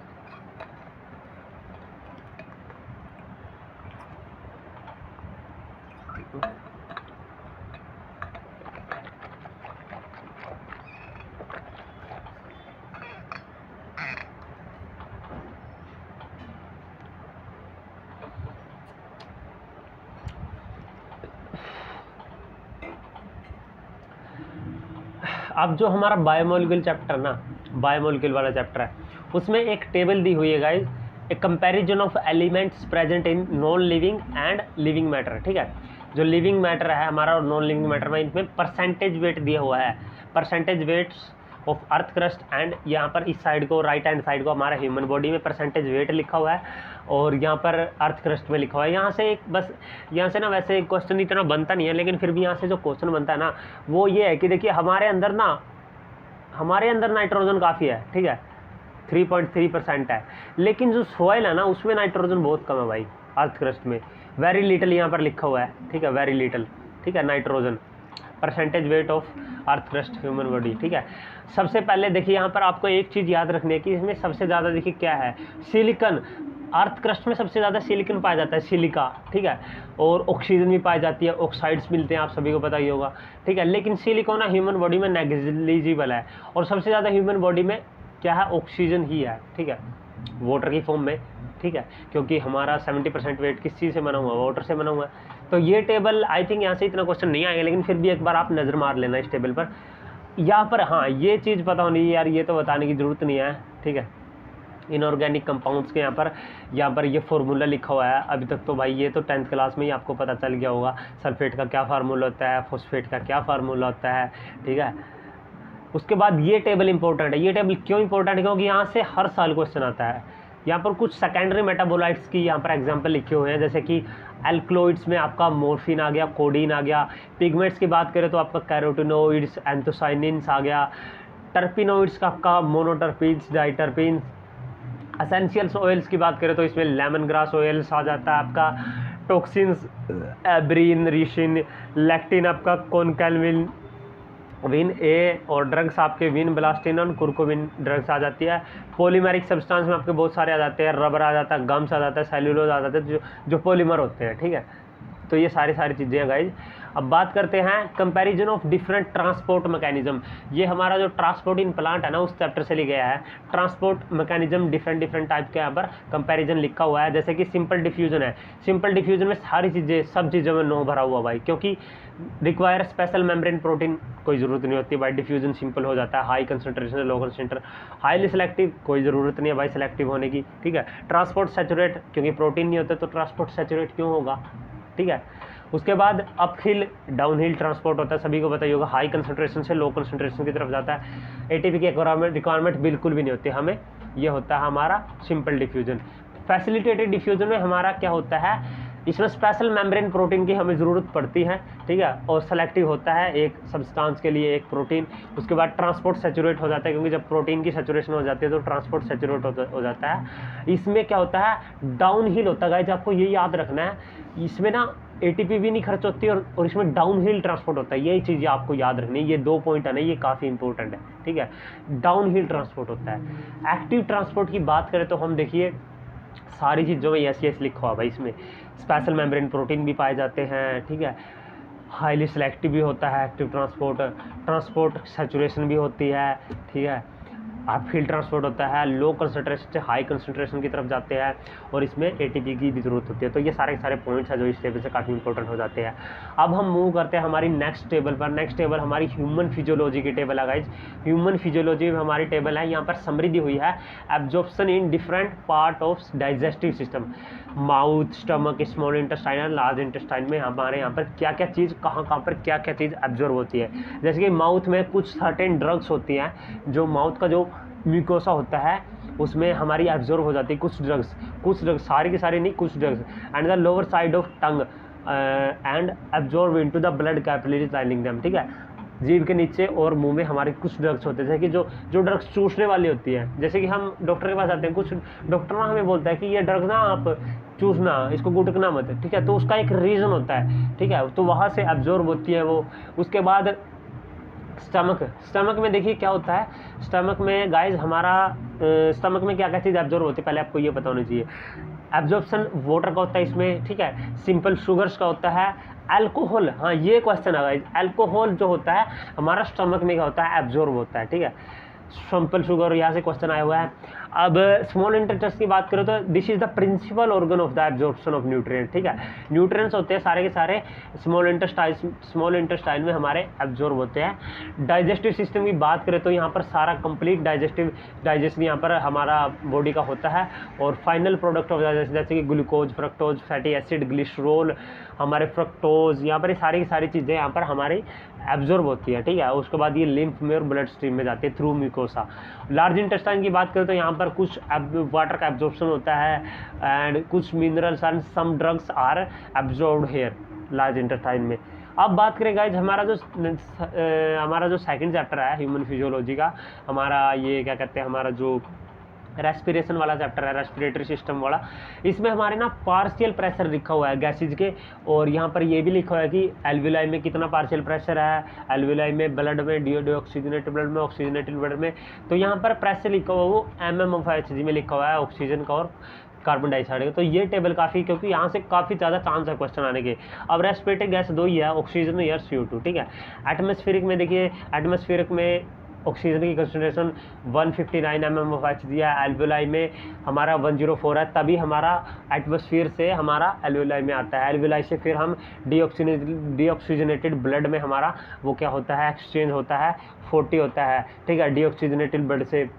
Speaker 1: अब जो हमारा बायोमोलिक्यूल चैप्टर ना, बायोमोलिक्यूल वाला चैप्टर है, उसमें एक टेबल दी हुई है guys, A comparison of elements present in non living and living matter, ठीक है। जो लिविंग मैटर है हमारा और नॉन लिविंग मैटर में, इनमें परसेंटेज वेट दिया हुआ है, percentage weights of earth crust. And यहाँ पर इस साइड को, राइट हैंड साइड को हमारा ह्यूमन बॉडी में परसेंटेज वेट लिखा हुआ है, और यहाँ पर अर्थ क्रस्ट में लिखा हुआ है। यहाँ से एक बस, यहाँ से ना वैसे क्वेश्चन इतना बनता नहीं है, लेकिन फिर भी यहाँ से जो क्वेश्चन बनता है ना, वो ये है कि देखिए हमारे अंदर नाइट्रोजन काफ़ी है, ठीक है, 3.3% है, लेकिन जो सॉइल है ना उसमें नाइट्रोजन बहुत कम है भाई, अर्थ क्रस्ट में वेरी लिटल यहाँ पर लिखा हुआ है, ठीक है, वेरी लिटल, ठीक है, nitrogen. Percentage weight of earth crust human body, ठीक है। सबसे पहले देखिए यहाँ पर आपको एक चीज़ याद रखनी है कि इसमें सबसे ज़्यादा देखिए क्या है, सिलिकॉन। अर्थ क्रस्ट में सबसे ज़्यादा सिलिकॉन पाया जाता है, सिलिका, ठीक है। और ऑक्सीजन भी पाई जाती है, ऑक्साइड्स मिलते हैं, आप सभी को पता ही होगा, ठीक है। लेकिन सिलिकॉन ना ह्यूमन बॉडी में नेग्लिजिबल है, और सबसे ज़्यादा ह्यूमन बॉडी में क्या है, ऑक्सीजन ही है, ठीक है, वाटर की फॉर्म में, ठीक है, क्योंकि हमारा 70% वेट किस चीज़ से बना हुआ है, वाटर से बना हुआ है। तो ये टेबल आई थिंक यहाँ से इतना क्वेश्चन नहीं आएगा, लेकिन फिर भी एक बार आप नज़र मार लेना इस टेबल पर। यहाँ पर हाँ ये चीज़ पता होनी यार, ये तो बताने की ज़रूरत नहीं है, ठीक है। इनऑर्गेनिक कंपाउंड्स के यहाँ पर ये फार्मूला लिखा हुआ है। अभी तक तो भाई ये तो 10th क्लास में ही आपको पता चल गया होगा, सल्फेट का क्या फार्मूला होता है, फॉस्फेट का क्या फार्मूला होता है, ठीक है। उसके बाद ये टेबल इंपॉर्टेंट है। ये टेबल क्यों इंपॉर्टेंट है, क्योंकि यहाँ से हर साल क्वेश्चन आता है। यहाँ पर कुछ सेकेंडरी मेटाबोलाइट्स की यहाँ पर एग्जांपल लिखे हुए हैं, जैसे कि एल्कलॉइड्स में आपका मॉर्फिन आ गया, कोडीन आ गया। पिगमेंट्स की बात करें तो आपका कैरोटिनोइड्स, एंथोसाइनिन्स आ गया। टर्पिनोइड्स का आपका मोनोटर्पिन्स, डाइटर्पिन्स। एसेंशियल्स ऑयल्स की बात करें तो इसमें लेमन ग्रास ऑयल्स आ जाता है आपका। टॉक्सिन्स एब्रीन, रिशिन, लैक्टिन आपका कॉनकैलविन, विन ए, और ड्रग्स आपके विन ब्लास्टिनन, कुर्कुमिन ड्रग्स आ जाती है। पॉलीमेरिक सब्सटेंस में आपके बहुत सारे आ जाते हैं, रबर आ जाता है, गम्स आ जाता है, सेल्यूलोज आ जाता है, जो पॉलीमर होते हैं, ठीक है। तो ये सारी चीज़ें हैं गाइज। अब बात करते हैं comparison of different transport mechanism. ये हमारा जो ट्रांसपोर्ट इन प्लांट है ना, उस चैप्टर से लिया गया है। ट्रांसपोर्ट मैकेनिज्म डिफरेंट टाइप के यहाँ पर कंपैरिजन लिखा हुआ है। जैसे कि सिंपल डिफ्यूजन है, सिंपल डिफ्यूजन में सारी चीज़ें, सब चीज़ों में नो भरा हुआ भाई, क्योंकि रिक्वायर स्पेशल मेम्ब्रेन प्रोटीन, कोई ज़रूरत नहीं होती भाई, डिफ्यूजन सिंपल हो जाता है। High concentration, low concentration, highly selective, कोई ज़रूरत नहीं है भाई सिलेक्टिव होने की, ठीक है। ट्रांसपोर्ट सैचुरेट, क्योंकि प्रोटीन नहीं होता तो ट्रांसपोर्ट सैचुरेट क्यों होगा, ठीक है। उसके बाद अपहिल डाउनहिल ट्रांसपोर्ट होता है, सभी को पता ही होगा, हाई कंसंट्रेशन से लो कंसंट्रेशन की तरफ जाता है। एटीपी की रिक्वायरमेंट बिल्कुल भी नहीं होती हमें, ये होता है हमारा सिंपल डिफ्यूजन। फैसिलिटेटेड डिफ्यूजन में हमारा क्या होता है, इसमें स्पेशल मेम्ब्रेन प्रोटीन की हमें ज़रूरत पड़ती है, ठीक है, और सेलेक्टिव होता है एक सब्सटेंस के लिए एक प्रोटीन। उसके बाद ट्रांसपोर्ट सैचुरेट हो जाता है, क्योंकि जब प्रोटीन की सैचुरेशन हो जाती है तो ट्रांसपोर्ट सैचुरेट हो जाता है। इसमें क्या होता है, डाउन हिल होता है गाइस, आपको ये याद रखना है। इसमें ना एटीपी भी नहीं खर्च होती और इसमें डाउन हिल ट्रांसपोर्ट होता है, यही चीज़ें आपको याद रखनी है। ये 2 पॉइंट है ना, ये काफ़ी इंपॉर्टेंट है, ठीक है। डाउन हिल ट्रांसपोर्ट होता है। एक्टिव ट्रांसपोर्ट की बात करें तो हम देखिए सारी चीज़ों में यस लिखा हुआ भाई, इसमें स्पेशल मेम्ब्रेन प्रोटीन भी पाए जाते हैं, ठीक है। हाईली सिलेक्टिव भी होता है एक्टिव ट्रांसपोर्ट, ट्रांसपोर्ट सैचुरेशन भी होती है, ठीक है। अपहिल ट्रांसपोर्ट होता है, लो कंसंट्रेशन से हाई कंसंट्रेशन की तरफ जाते हैं, और इसमें एटीपी की भी जरूरत होती है। तो ये सारे पॉइंट्स हैं जो इस टेबल से काफ़ी इंपॉर्टेंट हो जाते हैं। अब हम मूव करते हैं हमारी नेक्स्ट टेबल पर। नेक्स्ट टेबल हमारी ह्यूमन फिजियोलॉजी की टेबल है गाइज। ह्यूमन फिजियोलॉजी में हमारी टेबल है, यहाँ पर समरी दी हुई है, absorption in different part of digestive system, mouth, stomach, small intestine, large intestine में हमारे यहाँ पर क्या क्या चीज़ कहाँ पर क्या क्या चीज़ एब्जॉर्ब होती है। जैसे कि माउथ में कुछ सर्टेन ड्रग्स होती हैं, जो माउथ का जो म्यूकोसा होता है उसमें हमारी एब्जॉर्ब हो जाती है कुछ ड्रग्स, सारी की सारी नहीं, कुछ drugs. And the lower side of tongue and absorb into the blood capillaries lining them, ठीक है। जीभ के नीचे और मुंह में हमारे कुछ ड्रग्स होते हैं, जैसे कि जो ड्रग्स चूसने वाली होती है। जैसे कि हम डॉक्टर के पास आते हैं, कुछ डॉक्टर ना हमें बोलता है कि ये ड्रग्स ना आप चूसना, इसको गुटकना मत, ठीक है। तो उसका एक रीज़न होता है, ठीक है, तो वहाँ से एब्जॉर्ब होती है वो। उसके बाद स्टमक में देखिए क्या होता है। स्टमक में गाइज हमारा स्टमक में क्या क्या चीज़ एब्जॉर्ब होती है, पहले आपको ये पता होना चाहिए। एब्जॉर्प्शन वाटर का होता है इसमें, ठीक है। सिंपल शुगर्स का होता है। अल्कोहल, हाँ ये क्वेश्चन है गाइज, अल्कोहल जो होता है हमारा स्टमक में क्या होता है, एब्जॉर्ब होता है, ठीक है। सिंपल शुगर, यहाँ से क्वेश्चन आया हुआ है। अब स्मॉल इंटेस्टाइन की बात करें तो this is the principal organ of the absorption of nutrient, ठीक है। न्यूट्रिएंट्स होते हैं सारे के सारे स्मॉल इंटेस्टाइन में हमारे एब्जॉर्ब होते हैं। डाइजेस्टिव सिस्टम की बात करें तो यहाँ पर सारा कंप्लीट डाइजेशन यहाँ पर हमारा बॉडी का होता है। और फाइनल प्रोडक्ट ऑफ डाइजेशन जैसे कि glucose, fructose, fatty acid, glycerol, हमारे फ्रक्टोज, यहाँ पर ये सारी की सारी चीज़ें यहाँ पर हमारी एब्जॉर्ब होती है, ठीक है। उसके बाद ये लिम्फ में और ब्लड स्ट्रीम में जाती है थ्रू म्यूकोसा। लार्ज इंटेस्टाइन की बात करें तो यहाँ पर कुछ वाटर का एब्जॉर्प्शन होता है एंड कुछ minerals and some drugs are absorbed here large intestine में। अब बात करें गाइज हमारा जो सेकंड चैप्टर है ह्यूमन फिजियोलॉजी का, हमारा ये क्या कहते हैं, हमारा जो रेस्पिरेशन वाला चैप्टर है, रेस्पिरेटरी सिस्टम वाला, इसमें हमारे ना पार्शियल प्रेशर लिखा हुआ है गैसेज के। और यहाँ पर ये भी लिखा हुआ है कि एल्विलाई में कितना पार्शियल प्रेशर है, एल्विलाई में, ब्लड में, डीऑक्सीजनेटेड ब्लड में, ऑक्सीजनेटेड ब्लड में। तो यहाँ पर प्रेशर लिखा हुआ वो mm/Hg में लिखा हुआ है, ऑक्सीजन का और कार्बन डाइऑक्साइड का। तो ये टेबल काफ़ी, क्योंकि यहाँ से काफ़ी ज़्यादा चांस है क्वेश्चन आने के। अब रेस्पिरेटरी गैस 2 ही है, ऑक्सीजन या CO2, ठीक है। एटमॉस्फेरिक में देखिए, एटमॉस्फेरिक में ऑक्सीजन की कंसंट्रेशन 159 mm/Hg है, एल्विलाई में हमारा 104 है, तभी हमारा एटमॉस्फेयर से हमारा एल्विलाई में आता है। एल्विलाई से फिर हम डीऑक्सीजनेटेड ब्लड में हमारा वो क्या होता है, एक्सचेंज होता है, 40 होता है, ठीक है। डीऑक्सीजनेटेड ब्लड से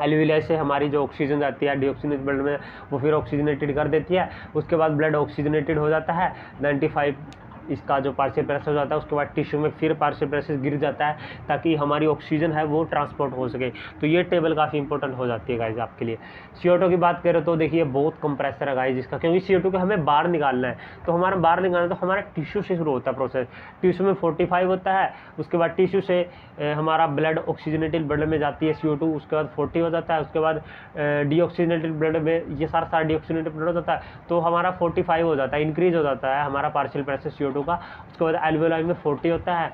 Speaker 1: एल्विलाई से हमारी जो ऑक्सीजन जाती है डीऑक्सीजनेटेड ब्लड में, वो फिर ऑक्सीजनेटेड कर देती है। उसके बाद ब्लड ऑक्सीजनेटेड हो जाता है, 95 इसका जो पार्शियल प्रेशर हो जाता है। उसके बाद टिश्यू में फिर पार्शियल प्रेशर गिर जाता है ताकि हमारी ऑक्सीजन है वो ट्रांसपोर्ट हो सके। तो ये टेबल काफ़ी इंपॉर्टेंट हो जाती है गाइज आपके लिए। CO2 की बात करें तो देखिए बहुत कम प्रेशर है गाइज इसका, क्योंकि CO2 को हमें बाहर निकालना है। तो हमारा बाहर निकालना है तो हमारा टिश्यू से शुरू होता है प्रोसेस। टिश्यू में 45 होता है, उसके बाद टिश्यू से हमारा ब्लड ऑक्सीजनेटेड ब्लड में जाती है CO2, उसके बाद 40 हो जाता है। उसके बाद डीऑक्सीजनेटेड ब्लड में ये सारा डीऑक्सीजनेटेड ब्लड होता है, तो हमारा 45 हो जाता है, इंक्रीज हो जाता है हमारा पार्शियल प्रेशर CO2 का। उसके बाद एल्वियोलाई में 40 होता है,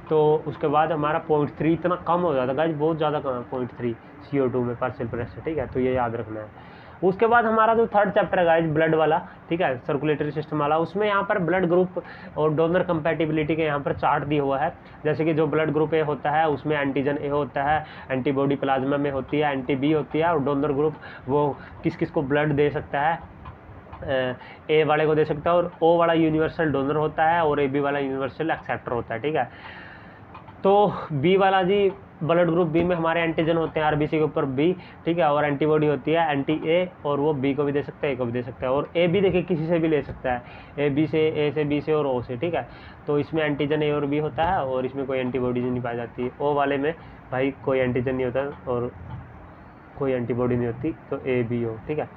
Speaker 1: तो उसके बाद हमारा 0.3 इतना कम हो जाता है गाइस, बहुत ज़्यादा कम है 0.3 CO2 में पार्शियल प्रेशर, ठीक है। तो ये याद रखना है। उसके बाद हमारा जो थर्ड चैप्टर है गाइस ब्लड वाला, ठीक है, सर्कुलेटरी सिस्टम वाला, उसमें यहाँ पर ब्लड ग्रुप और डोनर कंपैटिबिलिटी के यहाँ पर चार्ट दिया हुआ है। जैसे कि जो ब्लड ग्रुप ए होता है उसमें एंटीजन ए होता है, एंटीबॉडी प्लाज्मा में होती है, एंटी बी होती है, और डोनर ग्रुप वो किस किस को ब्लड दे सकता है, ए वाले को दे सकता है, और ओ वाला यूनिवर्सल डोनर होता है और ए बी वाला यूनिवर्सल एक्सेप्टर होता है, ठीक है। तो बी वाला जी ब्लड ग्रुप बी में हमारे एंटीजन होते हैं आरबीसी के ऊपर बी, ठीक है, और एंटीबॉडी होती है एंटी ए, और वो बी को भी दे सकता है, ए को भी दे सकता है, और ए बी देखिए किसी से भी ले सकता है, ए बी से, ए से, बी से और ओ से, ठीक है। तो इसमें एंटीजन ए और बी होता है और इसमें कोई एंटीबॉडी नहीं पाई जाती है। ओ वाले में भाई कोई एंटीजन नहीं होता और कोई एंटीबॉडी नहीं होती, तो ए बी ओ, ठीक है।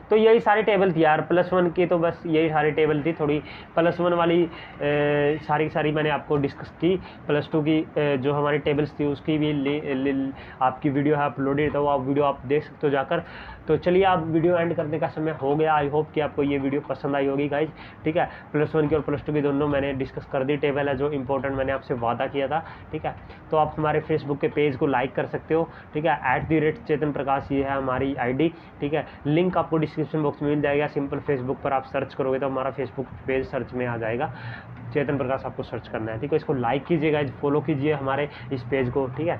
Speaker 1: तो यही सारी टेबल थी यार +1 की, तो बस यही सारी टेबल थी। थोड़ी +1 वाली सारी सारी मैंने आपको डिस्कस की। +2 की जो हमारी टेबल्स थी उसकी भी आपकी वीडियो है अपलोडेड, तो वो आप वीडियो आप देख सकते हो जाकर। तो चलिए आप वीडियो एंड करने का समय हो गया। आई होप कि आपको ये वीडियो पसंद आई होगी गाइज, ठीक है। +1 की और +2 की दोनों मैंने डिस्कस कर दी। टेबल है जो इंपॉर्टेंट मैंने आपसे वादा किया था, ठीक है। तो आप हमारे फेसबुक के पेज को लाइक कर सकते हो, ठीक है, @चेतन प्रकाश ये है हमारी ID, ठीक है। लिंक आपको डिस्क्रिप्शन बॉक्स में मिल जाएगा। सिंपल फेसबुक पर आप सर्च करोगे तो हमारा फेसबुक पेज सर्च में आ जाएगा, चेतन प्रकाश आपको सर्च करना है, ठीक है। इसको लाइक कीजिएगा, फॉलो कीजिए हमारे इस पेज को, ठीक है।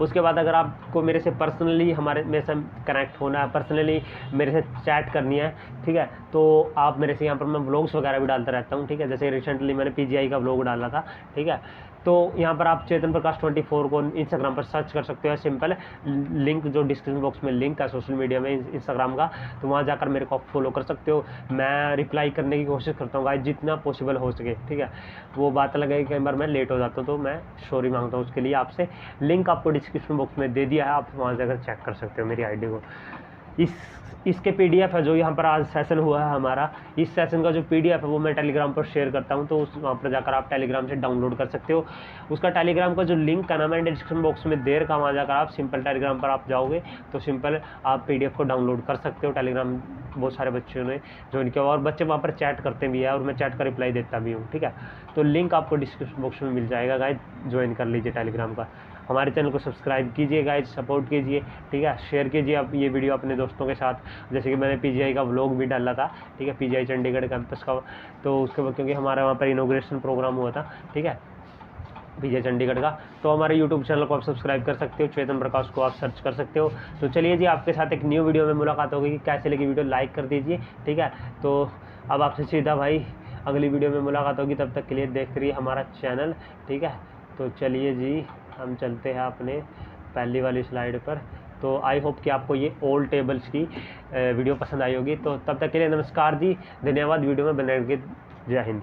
Speaker 1: उसके बाद अगर आपको मेरे से पर्सनली मेरे से कनेक्ट होना है, पर्सनली मेरे से चैट करनी है, ठीक है, तो आप मेरे से यहाँ पर मैं व्लॉग्स वगैरह भी डालता रहता हूँ, ठीक है। जैसे रिसेंटली मैंने PGI का व्लॉग डाला था, ठीक है। तो यहाँ पर आप चेतन प्रकाश 24 को इंस्टाग्राम पर सर्च कर सकते हो। सिंपल लिंक जो डिस्क्रिप्शन बॉक्स में लिंक है सोशल मीडिया में इंस्टाग्राम का, तो वहाँ जाकर मेरे को आप फॉलो कर सकते हो। मैं रिप्लाई करने की कोशिश करता हूँ गाइस जितना पॉसिबल हो सके, ठीक है। वो बात अलग है कि कई बार मैं लेट हो जाता हूँ, तो मैं सॉरी मांगता हूँ उसके लिए आपसे। लिंक आपको डिस्क्रिप्शन बॉक्स में दे दिया है, आप वहाँ जाकर चेक कर सकते हो मेरी ID को। इसके PDF है जो यहाँ पर आज सेशन हुआ है हमारा, इस सेशन का जो PDF है वो मैं टेलीग्राम पर शेयर करता हूँ, तो वहाँ पर जाकर आप टेलीग्राम से डाउनलोड कर सकते हो। उसका टेलीग्राम का जो लिंक है ना मैंने डिस्क्रिप्शन बॉक्स में दे रखा, वहाँ जाकर आप सिंपल टेलीग्राम पर आप जाओगे तो सिंपल आप PDF को डाउनलोड कर सकते हो। टेलीग्राम बहुत सारे बच्चों ने ज्वाइन किया और बच्चे वहाँ पर चैट करते भी है और मैं चैट का रिप्लाई देता भी हूँ, ठीक है। तो लिंक आपको डिस्क्रिप्शन बॉक्स में मिल जाएगा गाइज, ज्वाइन कर लीजिए टेलीग्राम का। हमारे चैनल को सब्सक्राइब कीजिए गाइज, सपोर्ट कीजिए, ठीक है। शेयर कीजिए आप ये वीडियो अपने दोस्तों के साथ। जैसे कि मैंने PGI का व्लॉग भी डाला था, ठीक है, PGI चंडीगढ़ कैंपस का, तो उसके बाद क्योंकि हमारे वहाँ पर इनॉग्रेशन प्रोग्राम हुआ था, ठीक है, PGI चंडीगढ़ का, तो हमारे YouTube चैनल को आप सब्सक्राइब कर सकते हो, चेतन प्रकाश को आप सर्च कर सकते हो। तो चलिए जी आपके साथ एक न्यू वीडियो में मुलाकात होगी। कैसे लगी वीडियो लाइक कर दीजिए, ठीक है। तो अब आपसे सीधा भाई अगली वीडियो में मुलाकात होगी, तब तक के लिए देखते रहिए हमारा चैनल, ठीक है। तो चलिए जी हम चलते हैं अपने पहली वाली स्लाइड पर। तो आई होप कि आपको ये ओल्ड टेबल्स की वीडियो पसंद आई होगी। तो तब तक के लिए नमस्कार जी, धन्यवाद। वीडियो में बने रहिए। जय हिंद।